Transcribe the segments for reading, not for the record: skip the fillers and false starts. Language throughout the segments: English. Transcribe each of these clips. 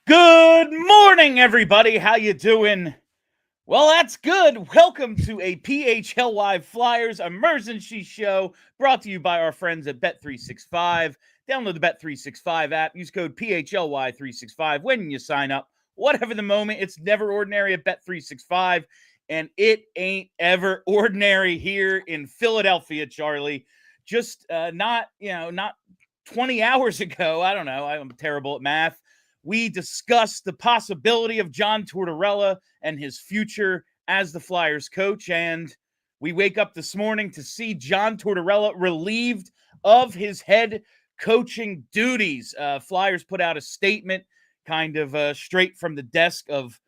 Good morning, everybody. How you doing? Well, that's good. Welcome to a PHLY Flyers emergency show brought to you by our friends at Bet365. Download the Bet365 app. Use code PHLY365 when you sign up. Whatever the moment, it's never ordinary at Bet365, and it ain't ever ordinary here in Philadelphia, Charlie. Just not 20 hours ago. I don't know. I'm terrible at math. We discussed the possibility of John Tortorella and his future as the Flyers coach. And we wake up this morning to see John Tortorella relieved of his head coaching duties. Flyers put out a statement kind of straight from the desk of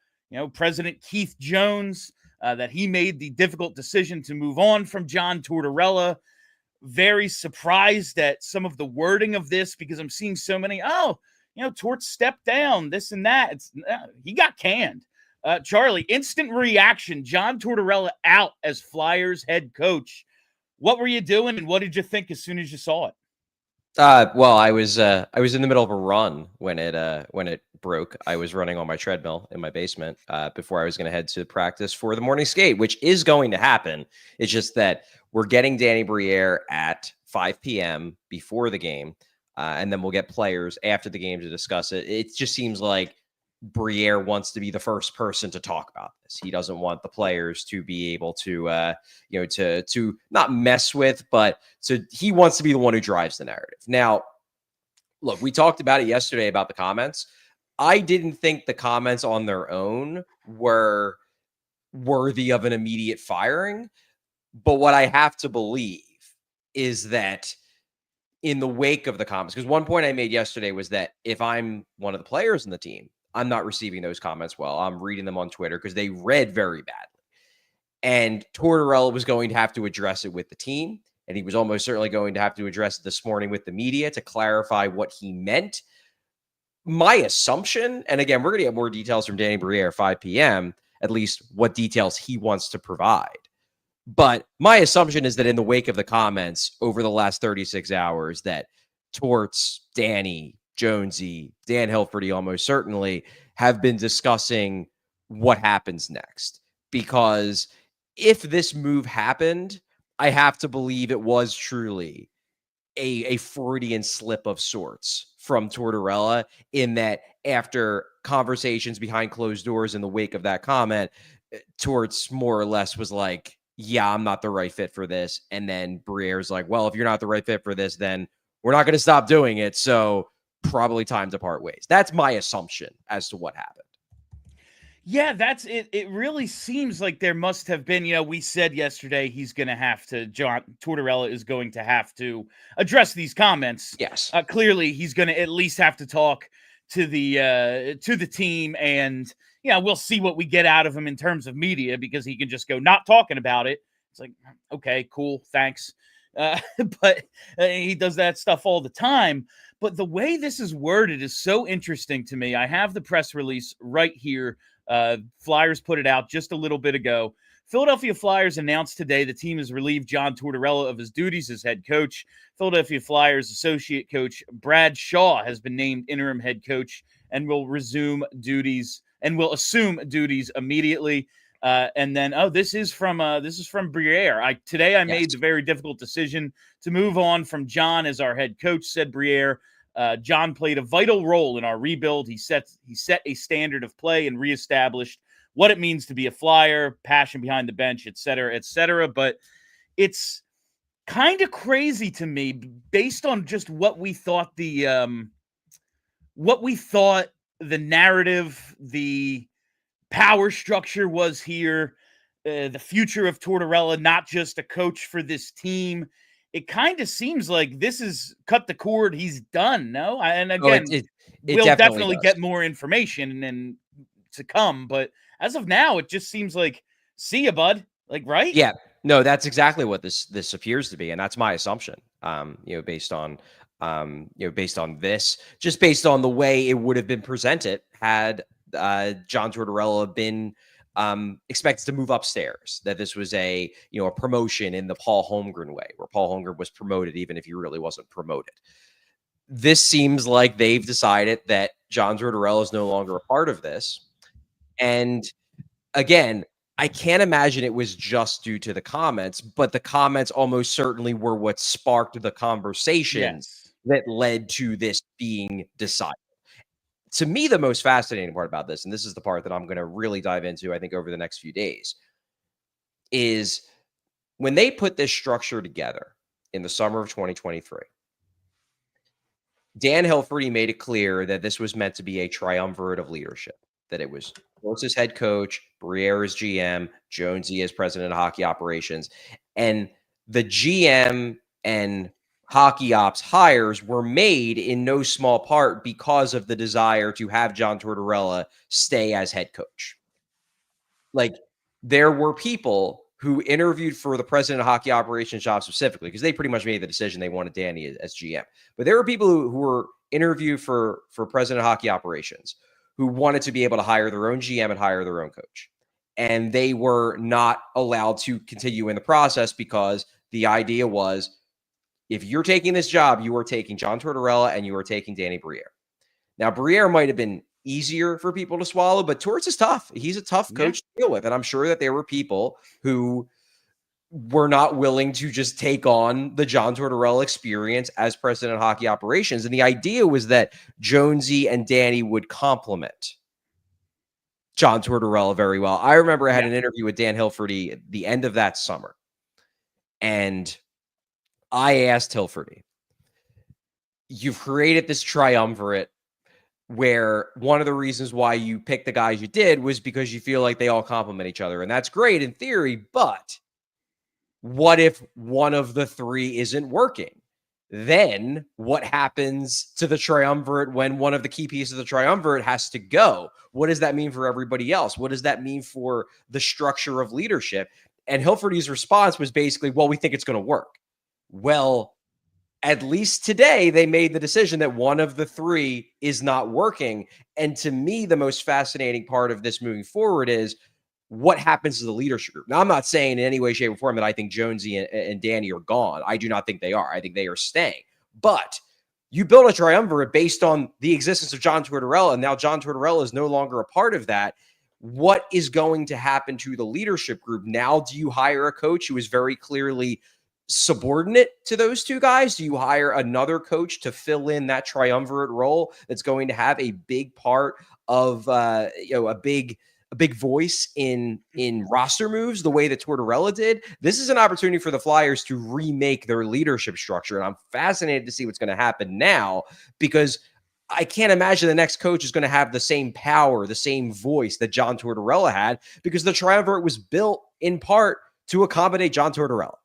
President Keith Jones that he made the difficult decision to move on from John Tortorella. Very surprised at some of the wording of this because I'm seeing so many, Tort stepped down, this and that. He got canned. Charlie, instant reaction. John Tortorella out as Flyers head coach. What were you doing, and what did you think as soon as you saw it? Well, I was in the middle of a run when it broke. I was running on my treadmill in my basement before I was going to head to practice for the morning skate, which is going to happen. It's just that we're getting Danny Briere at 5 p.m. before the game. And then we'll get players after the game to discuss it. It just seems like Briere wants to be the first person to talk about this. He doesn't want the players to be able to, to not mess with, but he wants to be the one who drives the narrative. Now, look, we talked about it yesterday about the comments. I didn't think the comments on their own were worthy of an immediate firing. But what I have to believe is that in the wake of the comments, because one point I made yesterday was that if I'm one of the players in the team, I'm not receiving those comments well. I'm reading them on Twitter because they read very badly. And Tortorella was going to have to address it with the team. And he was almost certainly going to have to address it this morning with the media to clarify what he meant. My assumption, and again, we're going to get more details from Danny Briere at 5 p.m., at least what details he wants to provide. But my assumption is that in the wake of the comments over the last 36 hours that Torts, Danny, Jonesy, Dan Hilferty almost certainly have been discussing what happens next. Because if this move happened, I have to believe it was truly a Freudian slip of sorts from Tortorella, in that after conversations behind closed doors in the wake of that comment, Torts more or less was like, yeah, I'm not the right fit for this. And then Briere's like, well, if you're not the right fit for this, then we're not going to stop doing it. So probably time to part ways. That's my assumption as to what happened. Yeah, that's it. It really seems like there must have been, we said yesterday John Tortorella is going to have to address these comments. Yes. Clearly, he's going to at least have to talk to the team, and we'll see what we get out of him in terms of media, because he can just go not talking about it. It's like, okay, cool, thanks. But he does that stuff all the time. But the way this is worded is so interesting to me. I have the press release right here. Flyers put it out just a little bit ago. Philadelphia Flyers announced today the team has relieved John Tortorella of his duties as head coach. Philadelphia Flyers associate coach Brad Shaw has been named interim head coach and will assume duties immediately. And then, this is from Briere. Today I made the very difficult decision to move on from John as our head coach, said Briere. John played a vital role in our rebuild. He set a standard of play and reestablished what it means to be a Flyer, passion behind the bench, et cetera, et cetera. But it's kind of crazy to me, based on just what we thought the narrative, the power structure was here, the future of Tortorella, not just a coach for this team. It kind of seems like this is cut the cord. He's done. No, and again, we'll definitely get more information and to come. But as of now, it just seems like, see ya, bud. Like, right? Yeah. No, that's exactly what this appears to be, and that's my assumption. Based on this, just based on the way it would have been presented had John Tortorella been expected to move upstairs, that this was a promotion in the Paul Holmgren way, where Paul Holmgren was promoted even if he really wasn't promoted. This seems like they've decided that John Tortorella is no longer a part of this. And again, I can't imagine it was just due to the comments, but the comments almost certainly were what sparked the conversations Yes. that led to this being decided. To me, the most fascinating part about this, and this is the part that I'm going to really dive into, I think, over the next few days, is when they put this structure together in the summer of 2023, Dan Hilferty made it clear that this was meant to be a triumvirate of leadership, that it was Torts as head coach, Briere as GM, Jonesy as president of hockey operations. And the GM and hockey ops hires were made in no small part because of the desire to have John Tortorella stay as head coach. Like, there were people who interviewed for the president of hockey operations job specifically because they pretty much made the decision they wanted Danny as GM. But there were people who were interviewed for president of hockey operations who wanted to be able to hire their own GM and hire their own coach. And they were not allowed to continue in the process because the idea was, if you're taking this job, you are taking John Tortorella and you are taking Danny Briere. Now, Briere might have been easier for people to swallow, but Torts is tough. He's a tough coach to deal with. And I'm sure that there were people who were not willing to just take on the John Tortorella experience as president of hockey operations. And the idea was that Jonesy and Danny would complement John Tortorella very well. I remember I had an interview with Dan Hilferty at the end of that summer. And I asked Hilferty, you've created this triumvirate where one of the reasons why you picked the guys you did was because you feel like they all complement each other. And that's great in theory, but what if one of the three isn't working? Then what happens to the triumvirate when one of the key pieces of the triumvirate has to go? What does that mean for everybody else? What does that mean for the structure of leadership? And Hilferty's response was basically, well, we think it's going to work. Well, at least today, they made the decision that one of the three is not working. And to me, the most fascinating part of this moving forward is what happens to the leadership group. Now, I'm not saying in any way, shape, or form that I think Jonesy and Danny are gone. I do not think they are. I think they are staying. But you build a triumvirate based on the existence of John Tortorella, and now John Tortorella is no longer a part of that. What is going to happen to the leadership group? Now, do you hire a coach who is very clearly subordinate to those two guys? Do you hire another coach to fill in that triumvirate role that's going to have a big part of a big voice in roster moves the way that Tortorella did? This is an opportunity for the Flyers to remake their leadership structure, and I'm fascinated to see what's going to happen now, because I can't imagine the next coach is going to have the same power, the same voice that John Tortorella had, because the triumvirate was built in part to accommodate John Tortorella.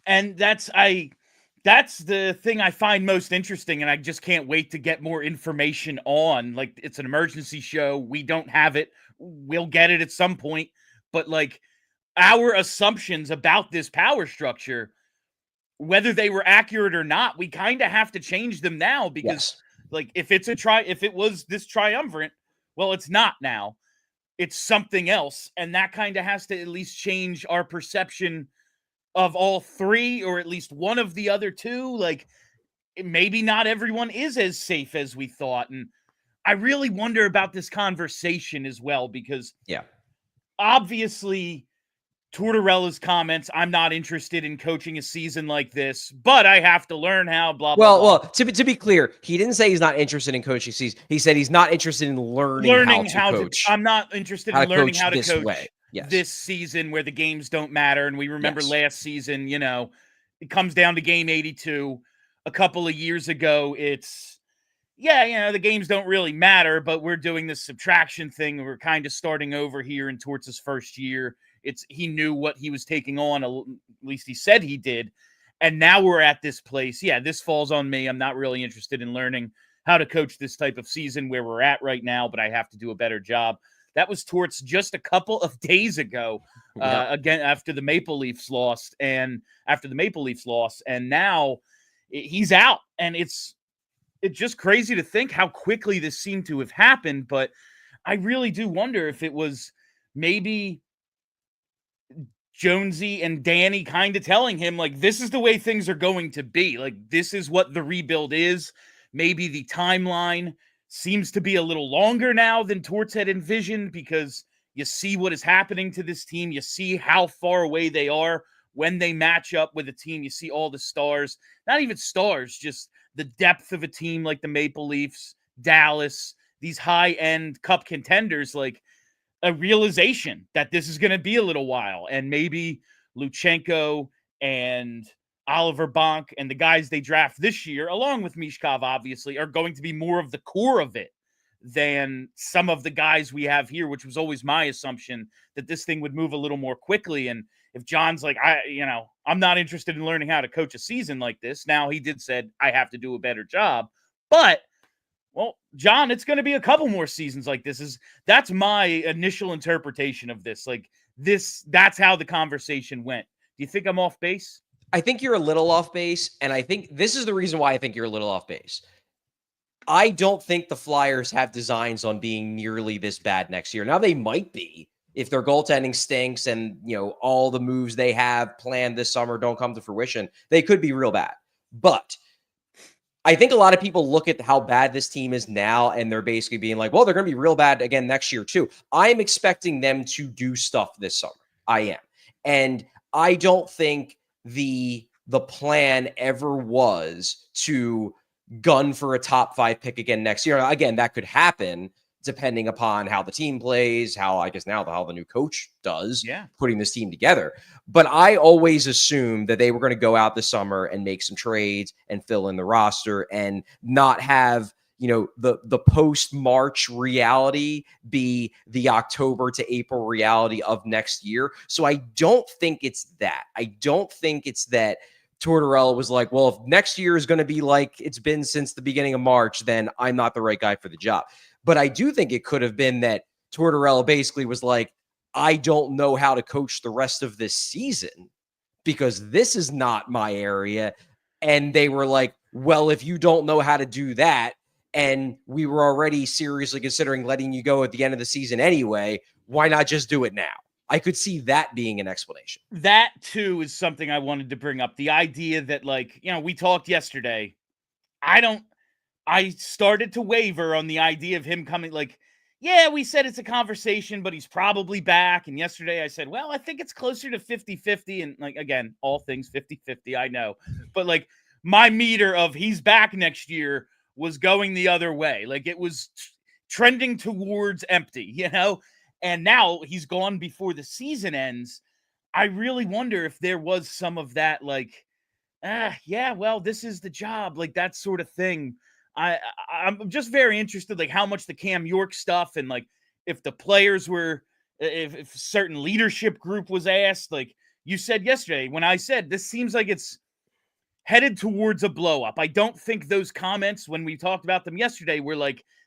And that's the thing I find most interesting, and I just can't wait to get more information on. Like, it's an emergency show. We don't have it. We'll get it at some point. But, like, our assumptions about this power structure, whether they were accurate or not, we kind of have to change them now, because, like, if it was this triumvirate, well, it's not now. It's something else. And that kind of has to at least change our perception of all three, or at least one of the other two. Like, maybe not everyone is as safe as we thought. And I really wonder about this conversation as well, because obviously Tortorella's comments, I'm not interested in coaching a season like this, but I have to learn how, blah, blah, blah. Well, to be clear, he didn't say he's not interested in coaching season. He said he's not interested in learning how to coach. I'm not interested in learning how to coach Yes. this season where the games don't matter. And we remember last season, it comes down to game 82. A couple of years ago, it's, the games don't really matter, but we're doing this subtraction thing. We're kind of starting over here in Torts' first year. He knew what he was taking on, at least he said he did. And now we're at this place. Yeah, this falls on me. I'm not really interested in learning how to coach this type of season where we're at right now, but I have to do a better job. That was Torts just a couple of days ago, again, after the Maple Leafs lost. And now he's out. And it's just crazy to think how quickly this seemed to have happened. But I really do wonder if it was maybe Jonesy and Danny kind of telling him, like, this is the way things are going to be. Like, this is what the rebuild is. Maybe the timeline seems to be a little longer now than Torts had envisioned, because you see what is happening to this team. You see how far away they are when they match up with a team. You see all the stars, not even stars, just the depth of a team like the Maple Leafs, Dallas, these high-end cup contenders, like a realization that this is going to be a little while. And maybe Luchenko and Oliver Bonk and the guys they draft this year, along with Mishkov, obviously, are going to be more of the core of it than some of the guys we have here, which was always my assumption, that this thing would move a little more quickly. And if John's like, I'm not interested in learning how to coach a season like this. Now, he did said, I have to do a better job. But, well, John, it's going to be a couple more seasons like this. That's my initial interpretation of this. Like that's how the conversation went. Do you think I'm off base? I think you're a little off base, and I think this is the reason why I think you're a little off base. I don't think the Flyers have designs on being nearly this bad next year. Now, they might be if their goaltending stinks and, all the moves they have planned this summer don't come to fruition. They could be real bad. But I think a lot of people look at how bad this team is now, and they're basically being like, well, they're going to be real bad again next year too. I'm expecting them to do stuff this summer. I am. And I don't think the plan ever was to gun for a top 5 pick again next year. Again, that could happen depending upon how the team plays, how the new coach does, putting this team together. But I always assumed that they were going to go out this summer and make some trades and fill in the roster and not have, the post-March reality be the October to April reality of next year. So I don't think it's that. I don't think it's that Tortorella was like, well, if next year is going to be like it's been since the beginning of March, then I'm not the right guy for the job. But I do think it could have been that Tortorella basically was like, I don't know how to coach the rest of this season because this is not my area. And they were like, well, if you don't know how to do that, and we were already seriously considering letting you go at the end of the season anyway, why not just do it now? I could see that being an explanation. That, too, is something I wanted to bring up. The idea that, we talked yesterday. I started to waver on the idea of him coming, we said it's a conversation, but he's probably back. And yesterday I said, well, I think it's closer to 50-50. And, again, all things 50-50, I know. But, my meter of he's back next year was going the other way. It was trending towards empty, And now he's gone before the season ends. I really wonder if there was some of that, this is the job, that sort of thing. I'm just very interested, how much the Cam York stuff and, if the players were, if a certain leadership group was asked, you said yesterday when I said this seems like it's headed towards a blow up. I don't think those comments when we talked about them yesterday were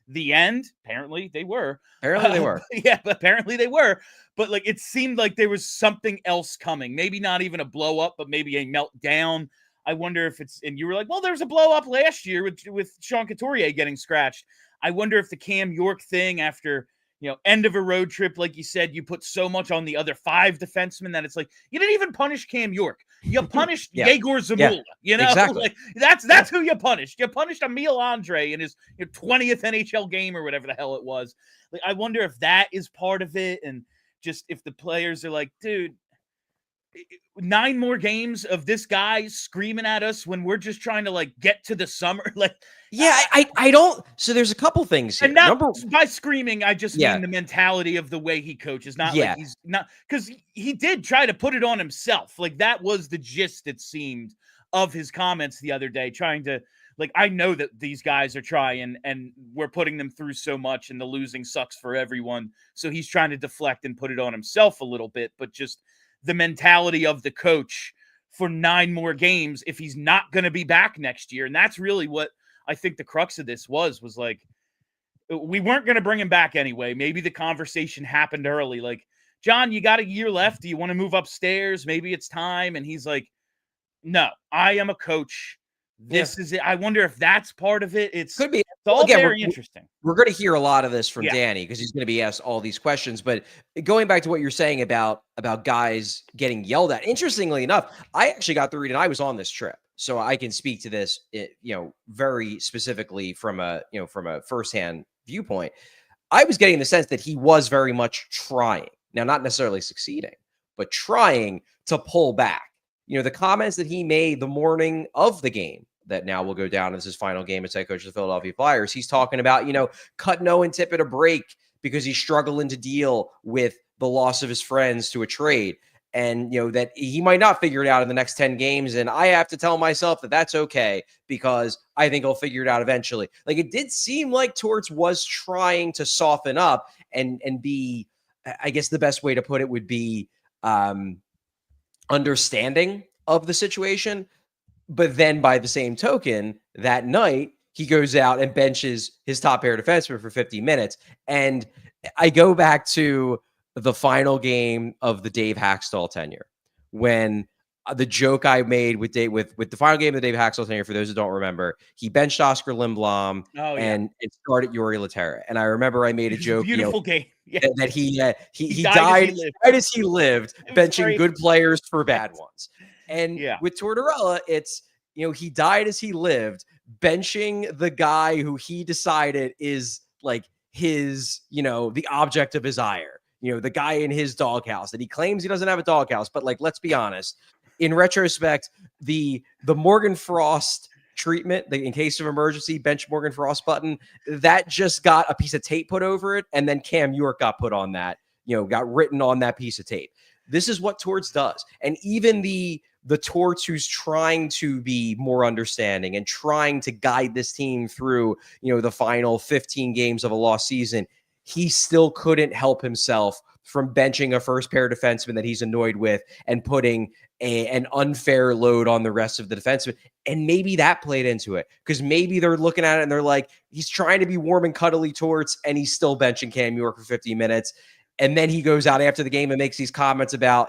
the end. Apparently they were. Yeah, but apparently they were. But it seemed like there was something else coming. Maybe not even a blow up, but maybe a meltdown. I wonder if it's, and you were like, well, there was a blow up last year with Sean Couturier getting scratched. I wonder if the Cam York thing after, end of a road trip, like you said, you put so much on the other 5 defensemen that it's you didn't even punish Cam York. You punished Yegor Zamula. Exactly. That's who you punished. You punished Emil Andre in his 20th NHL game or whatever the hell it was. I wonder if that is part of it, and just if the players are like, dude, 9 more games of this guy screaming at us when we're just trying to get to the summer. I don't. So there's a couple things here. And by screaming, I just mean the mentality of the way he coaches. Not he's not, because he did try to put it on himself. That was the gist, it seemed, of his comments the other day, trying to I know that these guys are trying and we're putting them through so much and the losing sucks for everyone. So he's trying to deflect and put it on himself a little bit, but just the mentality of the coach for 9 more games if he's not going to be back next year. And that's really what I think the crux of this was we weren't going to bring him back anyway. Maybe the conversation happened early. John, you got a year left. Do you want to move upstairs? Maybe it's time. And he's like, no, I am a coach. This is it. I wonder if that's part of it. Could be. It's all very interesting. We're going to hear a lot of this from Danny because he's going to be asked all these questions. But going back to what you're saying about guys getting yelled at, interestingly enough, I actually got the read, and I was on this trip. so I can speak to this, very specifically from a firsthand viewpoint. I was getting the sense that he was very much trying. Now, not necessarily succeeding, but trying to pull back. The comments that he made the morning of the game that now will go down as his final game as head coach of the Philadelphia Flyers. He's talking about, cutting Owen Tippett a break because he's struggling to deal with the loss of his friends to a trade. And, that he might not figure it out in the next 10 games. And I have to tell myself that that's okay, because I think he'll figure it out eventually. Like, it did seem like Torts was trying to soften up and be, I guess the best way to put it would be understanding of the situation. But then by the same token, that night, he goes out and benches his top pair defenseman for 50 minutes. And I go back to the final game of the Dave Haxtell tenure, when the joke I made with the final game of the Dave Haxtell tenure, for those who don't remember, he benched Oscar Lindblom and it started Yuri Laterra. And I remember I made a joke, beautiful game. Yeah. that he died as he lived, benching good players for bad ones. And with Tortorella, it's, he died as he lived, benching the guy who he decided is like his, the object of his ire. The guy in his doghouse that he claims he doesn't have a doghouse. But, like, let's be honest, in retrospect, the Morgan Frost treatment, the in case of emergency bench Morgan Frost button, that just got a piece of tape put over it. And then Cam York got put on that, got written on that piece of tape. This is what Torts does. And even the Torts who's trying to be more understanding and trying to guide this team through, the final 15 games of a lost season, he still couldn't help himself from benching a first pair defenseman that he's annoyed with and putting an unfair load on the rest of the defensemen. And maybe that played into it, because maybe they're looking at it and they're like, he's trying to be warm and cuddly Torts, and he's still benching Cam York for 50 minutes. And then he goes out after the game and makes these comments about,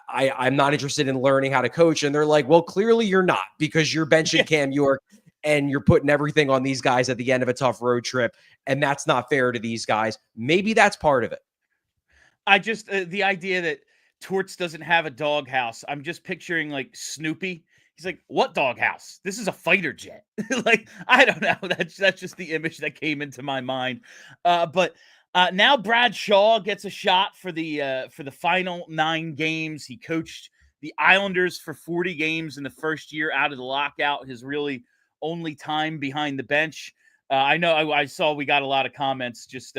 I'm not interested in learning how to coach. And they're like, well, clearly you're not, because you're benching Cam York and you're putting everything on these guys at the end of a tough road trip. And that's not fair to these guys. Maybe that's part of it. I just, the idea that Torts doesn't have a doghouse, I'm just picturing like Snoopy. He's like, what doghouse? This is a fighter jet. Like, I don't know. That's just the image that came into my mind. But now Brad Shaw gets a shot for the final 9 games. He coached the Islanders for 40 games in the first year out of the lockout, his really only time behind the bench. I know I saw we got a lot of comments. Just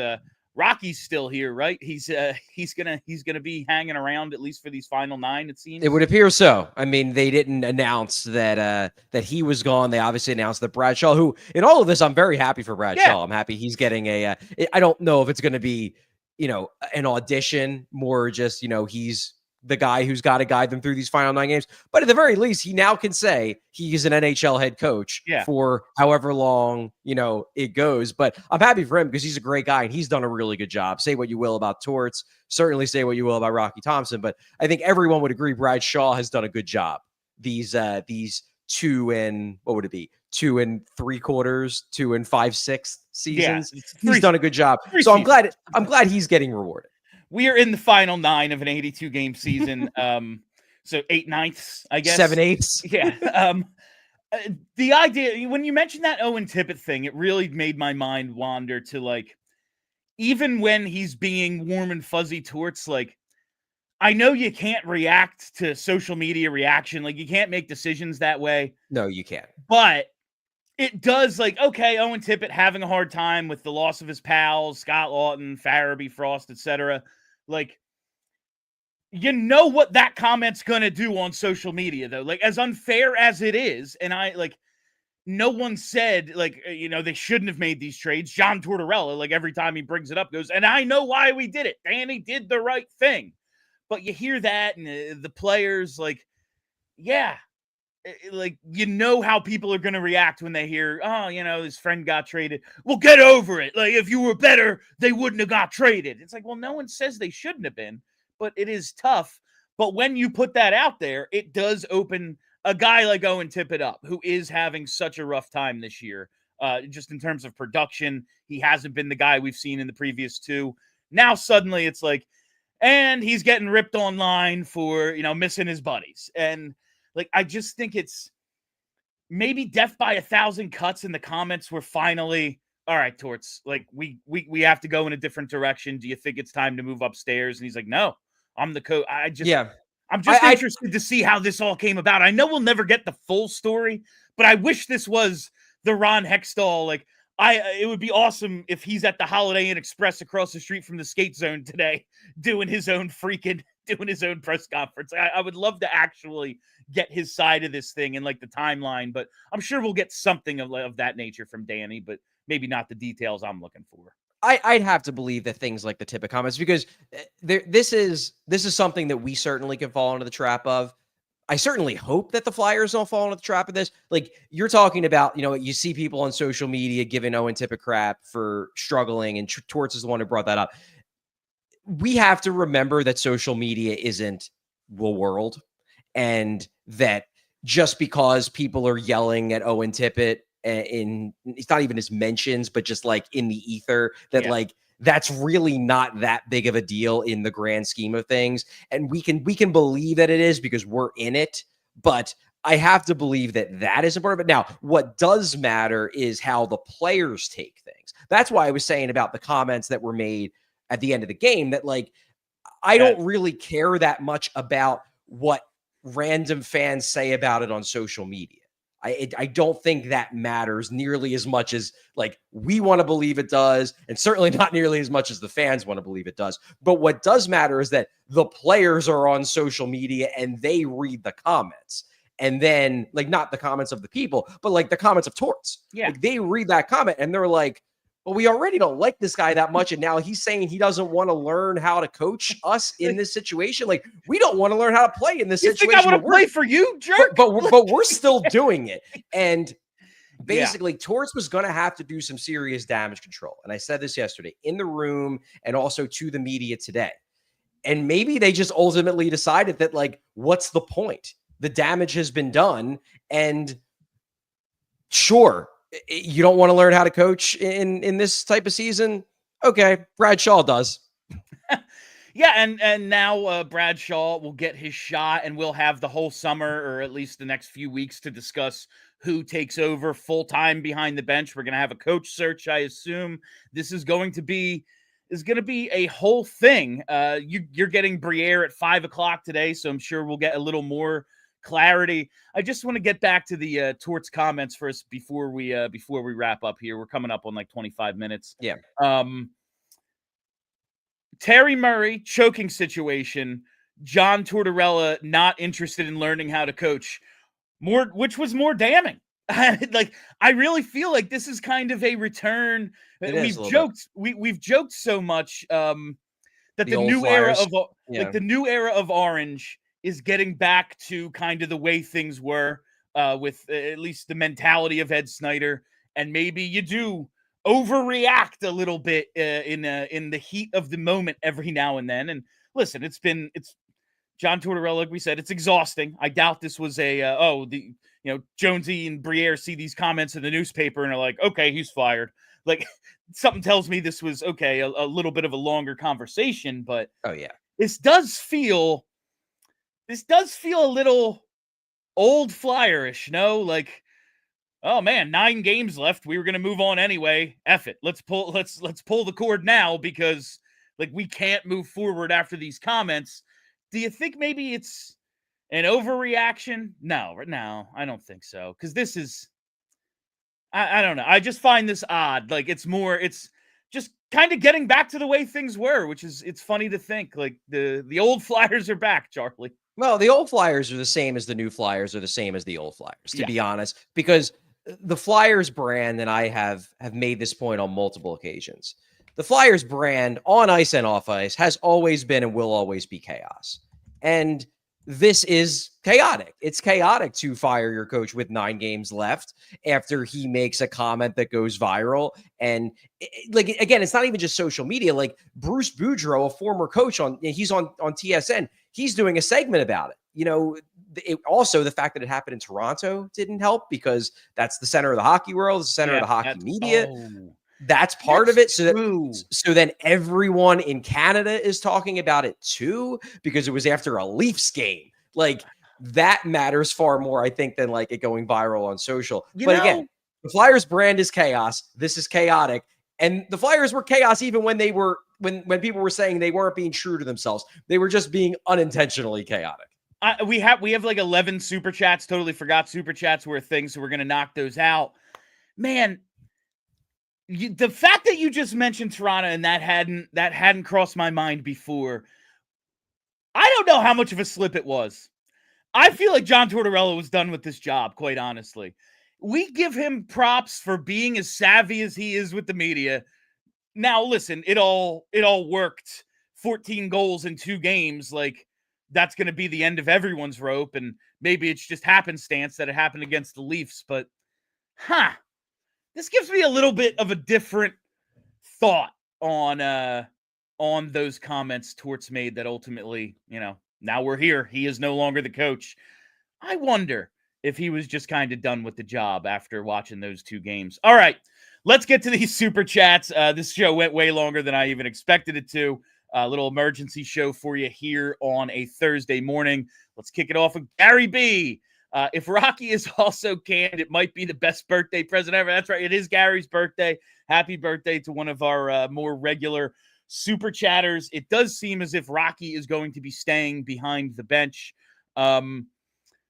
Rocky's still here, right? He's gonna be hanging around at least for these final 9. It seems. It would appear so. I mean, they didn't announce that he was gone. They obviously announced that Brad Shaw, who in all of this, I'm very happy for Brad Shaw. I'm happy he's getting a. I don't know if it's going to be, an audition, more just, he's the guy who's got to guide them through these final 9 games. But at the very least, he now can say he's an NHL head coach for however long, it goes. But I'm happy for him, because he's a great guy and he's done a really good job. Say what you will about Torts, certainly say what you will about Rocky Thompson, but I think everyone would agree Brad Shaw has done a good job. These 2 and 3/4, 2 and 5/6 seasons. He's done a good job. So I'm glad he's getting rewarded. We are in the final 9 of an 82-game season. So 8/9, I guess. 7/8. Yeah. The idea, when you mentioned that Owen Tippett thing, it really made my mind wander to, like, even when he's being warm and fuzzy Torts, like, I know you can't react to social media reaction. Like, you can't make decisions that way. No, you can't. But it does, like, okay, Owen Tippett having a hard time with the loss of his pals, Scott Lawton, Farabee, Frost, etc. Like, you know what that comment's going to do on social media, though. Like, as unfair as it is, and no one said, like, they shouldn't have made these trades. John Tortorella, like, every time he brings it up, goes, and I know why we did it. Danny did the right thing. But you hear that, and the players, like, like, how people are going to react when they hear, oh, his friend got traded. Well, get over it. Like, if you were better, they wouldn't have got traded. It's like, well, no one says they shouldn't have been, but it is tough. But when you put that out there, it does open a guy like Owen Tippett up, who is having such a rough time this year. Just in terms of production, he hasn't been the guy we've seen in the previous 2. Now, suddenly it's like, and he's getting ripped online for, missing his buddies. And Like, I just think it's maybe death by 1,000 cuts, and the comments were finally, all right, Torts, like we have to go in a different direction. Do you think it's time to move upstairs? And he's like, no, I'm the coach. Yeah. I'm just I interested to see how this all came about. I know we'll never get the full story, but I wish this was the Ron Hextall. Like, it would be awesome if he's at the Holiday Inn Express across the street from the skate zone today, doing his own press conference. I would love to actually get his side of this thing and like the timeline, but I'm sure we'll get something of that nature from Danny, but maybe not the details I'm looking for. I'd have to believe that things like the tip of comments, because this is something that we certainly can fall into the trap of. I certainly hope that the Flyers don't fall into the trap of this. Like, you're talking about, you see people on social media giving Owen Tippett crap for struggling, and Torts is the one who brought that up. We have to remember that social media isn't the world, and that just because people are yelling at Owen Tippett it's not even his mentions, but just like in the ether, that like that's really not that big of a deal in the grand scheme of things. And we can believe that it is because we're in it, but I have to believe that that is important. But now what does matter is how the players take things. That's why I was saying about the comments that were made at the end of the game, that like, I don't really care that much about what random fans say about it on social media. I don't think that matters nearly as much as like we want to believe it does, and certainly not nearly as much as the fans want to believe it does. But what does matter is that the players are on social media and they read the comments. And then, like, not the comments of the people, but like the comments of Torts. Yeah. Like, they read that comment and they're like, well, we already don't like this guy that much, and now he's saying he doesn't want to learn how to coach us in this situation. Like, we don't want to learn how to play in this situation. Think I want to play for you, jerk? But we're still doing it. And basically, Torts was going to have to do some serious damage control. And I said this yesterday in the room and also to the media today. And maybe they just ultimately decided that, like, what's the point? The damage has been done. And sure, you don't want to learn how to coach in this type of season? Okay, Brad Shaw does. Yeah, and now Brad Shaw will get his shot, and we'll have the whole summer, or at least the next few weeks, to discuss who takes over full-time behind the bench. We're going to have a coach search, I assume. This is going to be a whole thing. You're getting Briere at 5 o'clock today, so I'm sure we'll get a little more clarity. I just want to get back to the Torts comments first before we wrap up here. We're coming up on like 25 minutes. Yeah. Terry Murray choking situation. John Tortorella not interested in learning how to coach. Which was more damning. Like, I really feel like this is kind of a return. We've joked so much that the new era of like the new era of Orange is getting back to kind of the way things were, with at least the mentality of Ed Snyder. And maybe you do overreact a little bit in the heat of the moment every now and then. And listen, it's John Tortorella, like we said, it's exhausting. I doubt this was Jonesy and Briere see these comments in the newspaper and are like, okay, he's fired. Like, something tells me this was a little bit of a longer conversation, but this does feel a little old Flyer-ish, no? Like, oh man, 9 games left. We were going to move on anyway. F it. Let's pull the cord now, because like we can't move forward after these comments. Do you think maybe it's an overreaction? No, I don't think so. Because this is, I don't know. I just find this odd. Like, it's just kind of getting back to the way things were, which is, it's funny to think like the old Flyers are back, Charlie. Well, the old Flyers are the same as the new Flyers are the same as the old Flyers, to be honest, because the Flyers brand, and I have made this point on multiple occasions, the Flyers brand on ice and off ice has always been and will always be chaos. And this is chaotic. It's chaotic to fire your coach with 9 games left after he makes a comment that goes viral. And like, again, it's not even just social media. Like, Bruce Boudreau, a former coach he's on TSN, he's doing a segment about it. Also, the fact that it happened in Toronto didn't help, because that's the center of the hockey world, the center of the hockey media. That's part of it. So then everyone in Canada is talking about it too, because it was after a Leafs game. Like, that matters far more, I think, than like it going viral on social. Again, the Flyers brand is chaos. This is chaotic. And the Flyers were chaos even when they were when people were saying they weren't being true to themselves. They were just being unintentionally chaotic. We have like 11 super chats. Totally forgot super chats were a thing, so we're gonna knock those out. Man, the fact that you just mentioned Toronto and that hadn't crossed my mind before. I don't know how much of a slip it was. I feel like John Tortorella was done with this job, quite honestly. We give him props for being as savvy as he is with the media. Now, listen, it all worked. 14 goals in 2 games, like that's going to be the end of everyone's rope, and maybe it's just happenstance that it happened against the Leafs, but this gives me a little bit of a different thought on those comments Torts made that ultimately, now we're here. He is no longer the coach. I wonder if he was just kind of done with the job after watching those 2 games. All right, let's get to these super chats. This show went way longer than I even expected it to. A little emergency show for you here on a Thursday morning. Let's kick it off with Gary B. If Rocky is also canned, it might be the best birthday present ever. That's right. It is Gary's birthday. Happy birthday to one of our more regular super chatters. It does seem as if Rocky is going to be staying behind the bench. Well,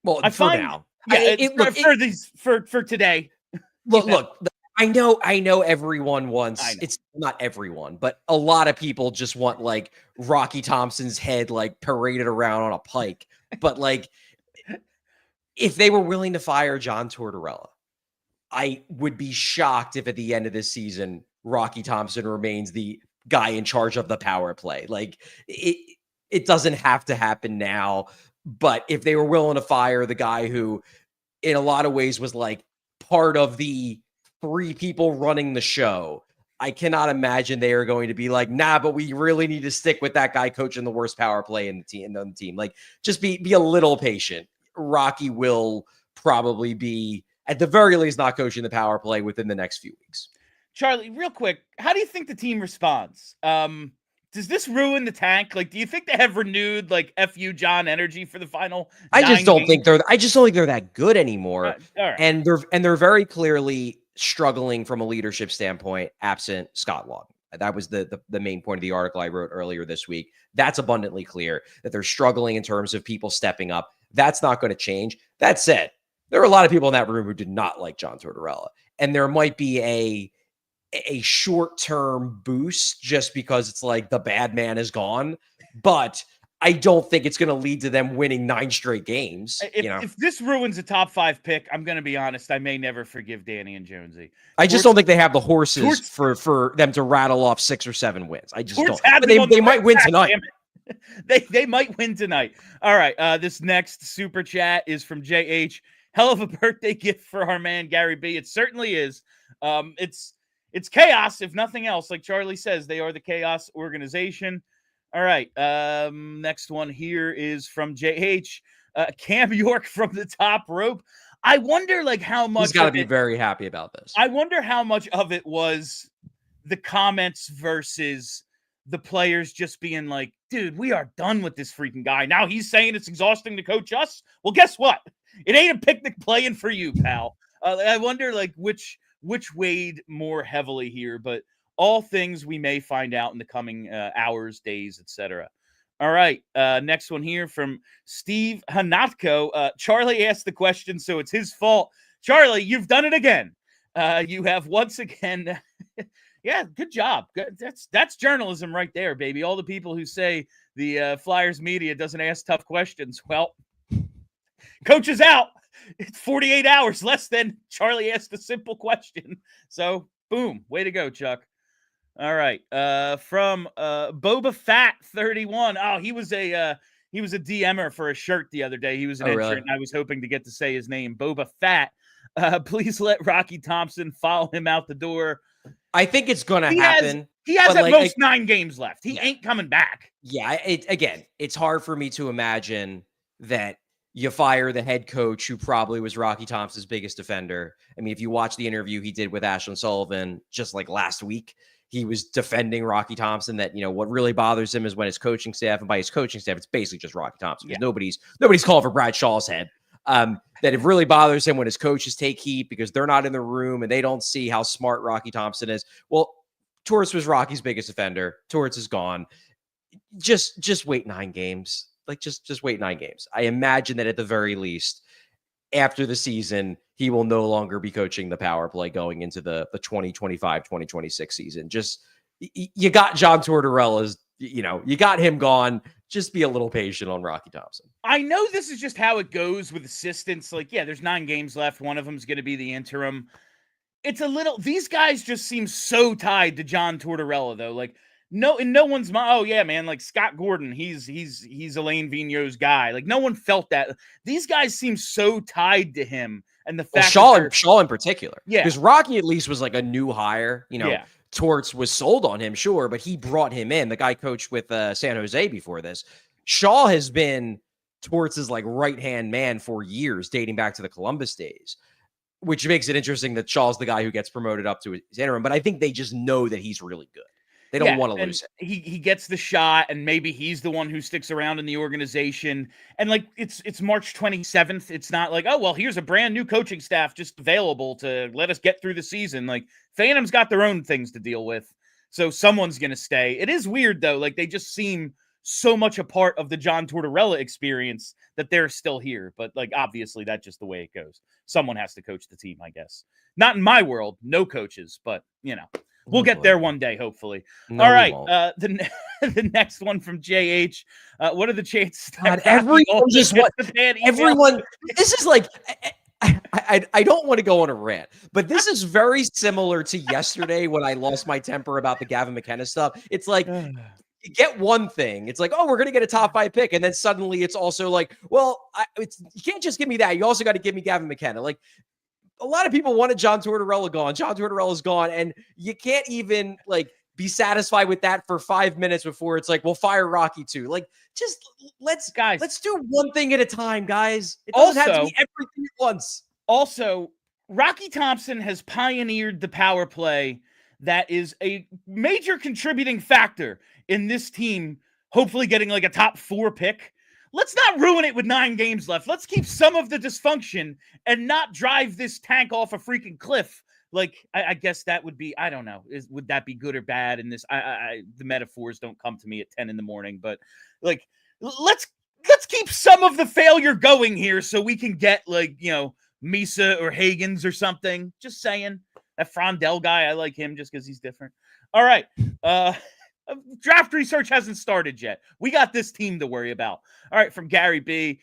now. For today. Look, I know everyone wants, it's not everyone, but a lot of people just want like Rocky Thompson's head like paraded around on a pike. But like, if they were willing to fire John Tortorella, I would be shocked if at the end of this season, Rocky Thompson remains the guy in charge of the power play. Like it doesn't have to happen now, but if they were willing to fire the guy who in a lot of ways was like part of the 3 people running the show, I cannot imagine they are going to be like, nah, but we really need to stick with that guy coaching the worst power play in the team. Like, just be a little patient. Rocky will probably be, at the very least, not coaching the power play within the next few weeks. Charlie, real quick, how do you think the team responds? Does this ruin the tank? Like, do you think they have renewed like FU John energy for the final? I just don't think they're that good anymore. All right. And they're very clearly struggling from a leadership standpoint, absent Scott Long. That was the main point of the article I wrote earlier this week. That's abundantly clear that they're struggling in terms of people stepping up. That's not going to change. That said, there are a lot of people in that room who did not like John Tortorella, and there might be a short-term boost just because it's like the bad man is gone, but I don't think it's going to lead to them winning 9 straight games. If this ruins a top 5 pick, I'm going to be honest, I may never forgive Danny and Jonesy. I just don't think they have the horses for them to rattle off 6 or 7 wins. I just don't. But they might win tonight. They might win tonight. All right, this next super chat is from JH. Hell of a birthday gift for our man Gary B. It certainly is. It's chaos, if nothing else. Like Charlie says, they are the chaos organization. All right. Next one here is from JH. Cam York from the top rope. I wonder like how much he's got to be very happy about this. I wonder how much of it was the comments versus the players just being like, dude, we are done with this freaking guy. Now he's saying it's exhausting to coach us. Well, guess what? It ain't a picnic playing for you, pal. I wonder like which weighed more heavily here, but all things we may find out in the coming hours, days, etc. All right, next one here from Steve Hanatko. Charlie asked the question, so it's his fault. Charlie, you've done it again. You have once again. Yeah, good job. Good. That's journalism right there, baby. All the people who say the Flyers media doesn't ask tough questions. Well, coach is out. It's 48 hours less than Charlie asked a simple question. So, boom. Way to go, Chuck. All right. From Boba Fat 31. Oh, he was a DMer for a shirt the other day. He was an entrant. Really? And I was hoping to get to say his name. Boba Fat. Please let Rocky Thompson follow him out the door. I think it's going to happen. He has at most 9 games left. He ain't coming back. Yeah. It's hard for me to imagine that you fire the head coach who probably was Rocky Thompson's biggest defender. I mean, if you watch the interview he did with Ashlyn Sullivan just like last week, he was defending Rocky Thompson, that, what really bothers him is when his coaching staff, and by his coaching staff, it's basically just Rocky Thompson, because nobody's calling for Brad Shaw's head. That it really bothers him when his coaches take heat because they're not in the room and they don't see how smart Rocky Thompson is. Well, Torts was Rocky's biggest offender. Torts is gone. Just wait 9 games. Like, just wait 9 games. I imagine that at the very least, after the season, he will no longer be coaching the power play going into the 2025-2026 season. Just, you got John Tortorella's, you got him gone. Just be a little patient on Rocky Thompson. I know this is just how it goes with assistants. Like, yeah, there's 9 games left. One of them is going to be the interim. It's a little, these guys just seem so tied to John Tortorella, though. Like, no one's mind. Oh yeah, man. Like Scott Gordon, he's Elaine Vigneault's guy. Like, no one felt that. These guys seem so tied to him, and the fact Shaw in particular, yeah, because Rocky at least was like a new hire. Yeah. Torts was sold on him, sure, but he brought him in. The guy coached with San Jose before this. Shaw has been Torts' like right-hand man for years, dating back to the Columbus days, which makes it interesting that Shaw's the guy who gets promoted up to his interim. But I think they just know that he's really good. They don't want to lose him. He gets the shot, and maybe he's the one who sticks around in the organization. And like, it's March 27th. It's not like, oh, well, here's a brand new coaching staff just available to let us get through the season. Like, Phantom's got their own things to deal with. So someone's going to stay. It is weird, though. Like, they just seem so much a part of the John Tortorella experience that they're still here. But like, obviously, that's just the way it goes. Someone has to coach the team, I guess. Not in my world, no coaches, but we'll get there one day, hopefully. No, all right. The next one from JH. What are the chances? God, everyone. This is like, I don't want to go on a rant, but this is very similar to yesterday when I lost my temper about the Gavin McKenna stuff. It's like, you get one thing. It's like, oh, we're going to get a top 5 pick. And then suddenly it's also like, well, you can't just give me that. You also got to give me Gavin McKenna. Like, a lot of people wanted John Tortorella gone. John Tortorella's gone. And you can't even like be satisfied with that for 5 minutes before it's like, we'll fire Rocky too. Like, just let's do one thing at a time, guys. It doesn't have to be everything at once. Also, Rocky Thompson has pioneered the power play that is a major contributing factor in this team, hopefully getting like a top 4 pick. Let's not ruin it with 9 games left. Let's keep some of the dysfunction and not drive this tank off a freaking cliff. Like, I guess that would be, I don't know. Would that be good or bad in this? The metaphors don't come to me at 10 in the morning, but like, let's keep some of the failure going here so we can get like, Misa or Hagens or something. Just saying. That Frondell guy, I like him just because he's different. All right. Draft research hasn't started yet. We got this team to worry about. All right, from Gary B.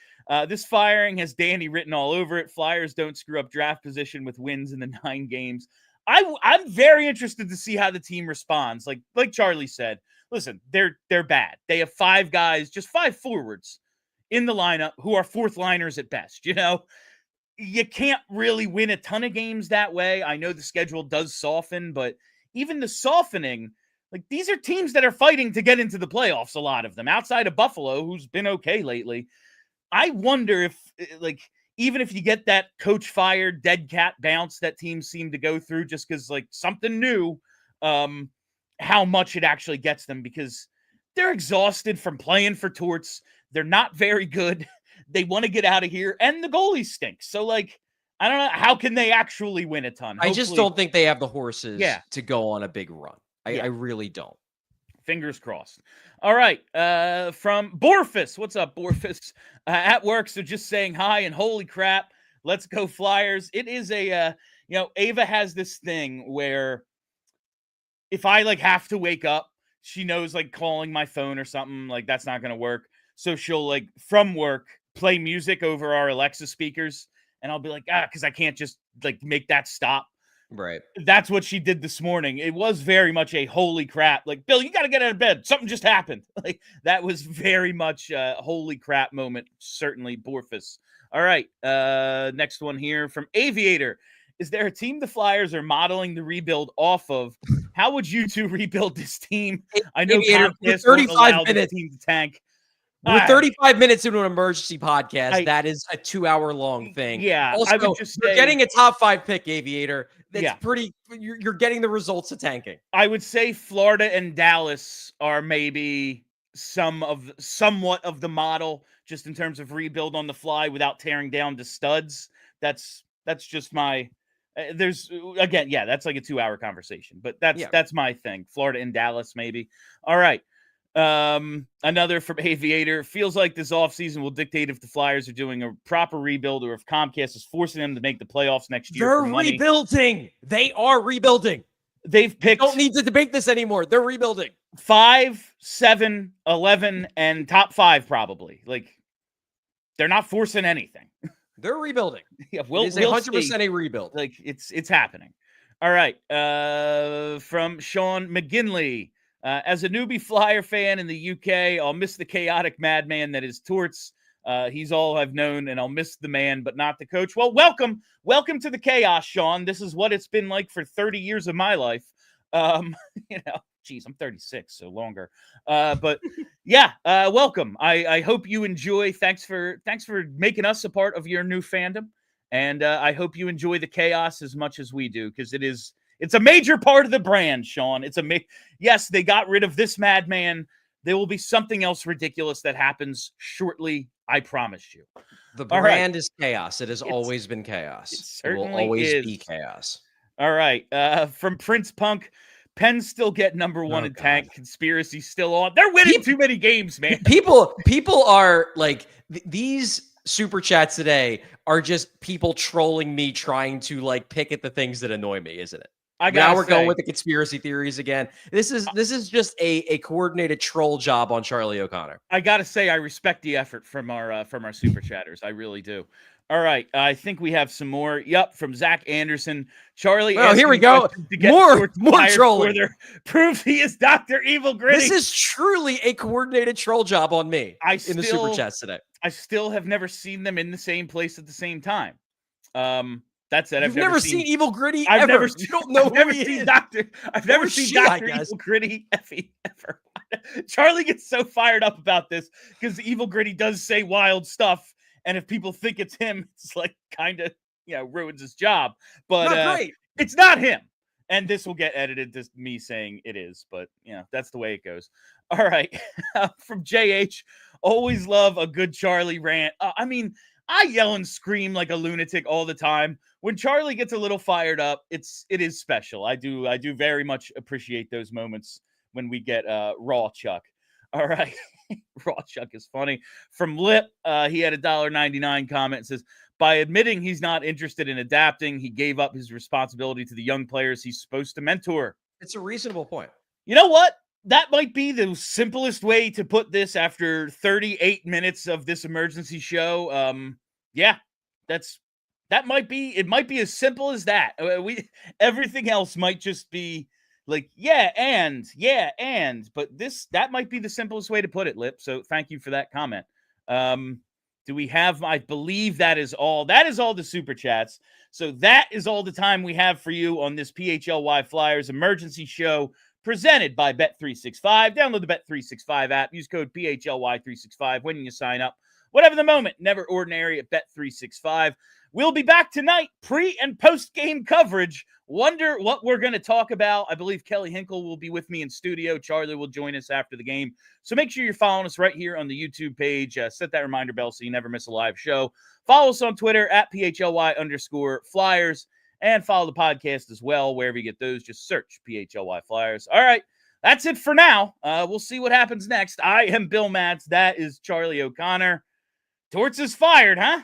This firing has Danny written all over it. Flyers don't screw up draft position with wins in the 9 games. I'm very interested to see how the team responds. Like Charlie said, listen, they're bad. They have 5 guys, just 5 forwards in the lineup who are 4th liners at best. You can't really win a ton of games that way. I know the schedule does soften, but even the softening, like, these are teams that are fighting to get into the playoffs, a lot of them, outside of Buffalo, who's been okay lately. I wonder if, like, even if you get that coach fired, dead cat bounce that teams seem to go through just because, like, something new, how much it actually gets them, because they're exhausted from playing for Torts. They're not very good. They want to get out of here, and the goalie stinks. So, like, I don't know. How can they actually win a ton? I just don't think they have the horses to go on a big run. I really don't. Fingers crossed. All right. From Borfus. What's up, Borfus? At work, so just saying hi and holy crap. Let's go Flyers. It is a, Ava has this thing where if I, like, have to wake up, she knows, like, calling my phone or something, like, that's not going to work. So she'll, like, from work, play music over our Alexa speakers. And I'll be like, because I can't just, like, make that stop. Right. That's what she did this morning. It was very much a holy crap. Like, Bill, you got to get out of bed. Something just happened. Like, that was very much a holy crap moment. Certainly, Borfus. All right. Next one here from Aviator. Is there a team the Flyers are modeling the rebuild off of? How would you two rebuild this team? I know Aviator, Comcast 35 won't allow minutes. this team to tank. We're 35 minutes into an emergency podcast. That is a 2-hour-long thing. Yeah. Also, I would just you're say, getting a top 5 pick, Aviator. That's yeah. pretty. You're getting the results of tanking. I would say Florida and Dallas are maybe somewhat of the model, just in terms of rebuild on the fly without tearing down the studs. That's just my. There's again, yeah, that's like a 2-hour conversation, but that's my thing. Florida and Dallas, maybe. All right. Another from Aviator. Feels like this offseason will dictate if the Flyers are doing a proper rebuild or if Comcast is forcing them to make the playoffs next year. They're rebuilding. They are rebuilding. They've picked. Don't need to debate this anymore. They're rebuilding. 5, 7, 11, and top 5 probably. Like, they're not forcing anything. They're rebuilding. Yeah, we'll 100% a rebuild. Like, it's happening. All right. From Sean McGinley. As a newbie Flyer fan in the UK, I'll miss the chaotic madman that is Torts. He's all I've known, and I'll miss the man, but not the coach. Well, welcome to the chaos, Sean. This is what it's been like for 30 years of my life. Geez, I'm 36, so longer. But yeah, welcome. I hope you enjoy. Thanks for making us a part of your new fandom, and I hope you enjoy the chaos as much as we do, because it's a major part of the brand, Sean. Yes, they got rid of this madman. There will be something else ridiculous that happens shortly. I promise you. The brand is chaos. It has always been chaos. It will always be chaos. All right. From Prince Punk, Pens still get number 1 in tank. Conspiracy still on. They're winning too many games, man. People are like, these super chats today are just people trolling me, trying to like pick at the things that annoy me, isn't it? Now we're going with the conspiracy theories again. This is just a coordinated troll job on Charlie O'Connor. I gotta say, I respect the effort from our super chatters. I really do. All right, I think we have some more. Yep, from Zach Anderson. Charlie. Oh, here we go. More trolling. Proves he is Dr. Evil Gritty. This is truly a coordinated troll job on me in the super chats today. I still have never seen them in the same place at the same time. That's it. I've never seen Evil Gritty. I've ever. Never. You don't know. I've never seen Doctor. I've never seen Dr. Evil Gritty ever. Charlie gets so fired up about this because Evil Gritty does say wild stuff, and if people think it's him, it's like kind of ruins his job. But it's not him, and this will get edited to me saying it is. But that's the way it goes. All right, from JH, always love a good Charlie rant. I yell and scream like a lunatic all the time. When Charlie gets a little fired up, it is special. I do very much appreciate those moments when we get raw Chuck. All right. Raw Chuck is funny. From Lip, he had a $1.99 comment. It says, by admitting he's not interested in adapting, he gave up his responsibility to the young players he's supposed to mentor. It's a reasonable point. You know what? That might be the simplest way to put this after 38 minutes of this emergency show. That might be, it might be as simple as that. Everything else might just be like, but that might be the simplest way to put it, Lip. So thank you for that comment. Do we have, I believe that is all the super chats. So that is all the time we have for you on this PHLY Flyers emergency show presented by Bet365. Download the Bet365 app. Use code PHLY365 when you sign up. Whatever the moment, never ordinary at Bet365. We'll be back tonight, pre- and post-game coverage. Wonder what we're going to talk about. I believe Kelly Hinkle will be with me in studio. Charlie will join us after the game. So make sure you're following us right here on the YouTube page. Set that reminder bell so you never miss a live show. Follow us on Twitter at PHLY_Flyers. And follow the podcast as well. Wherever you get those, just search PHLY Flyers. All right, that's it for now. We'll see what happens next. I am Bill Matz. That is Charlie O'Connor. Torts is fired, huh?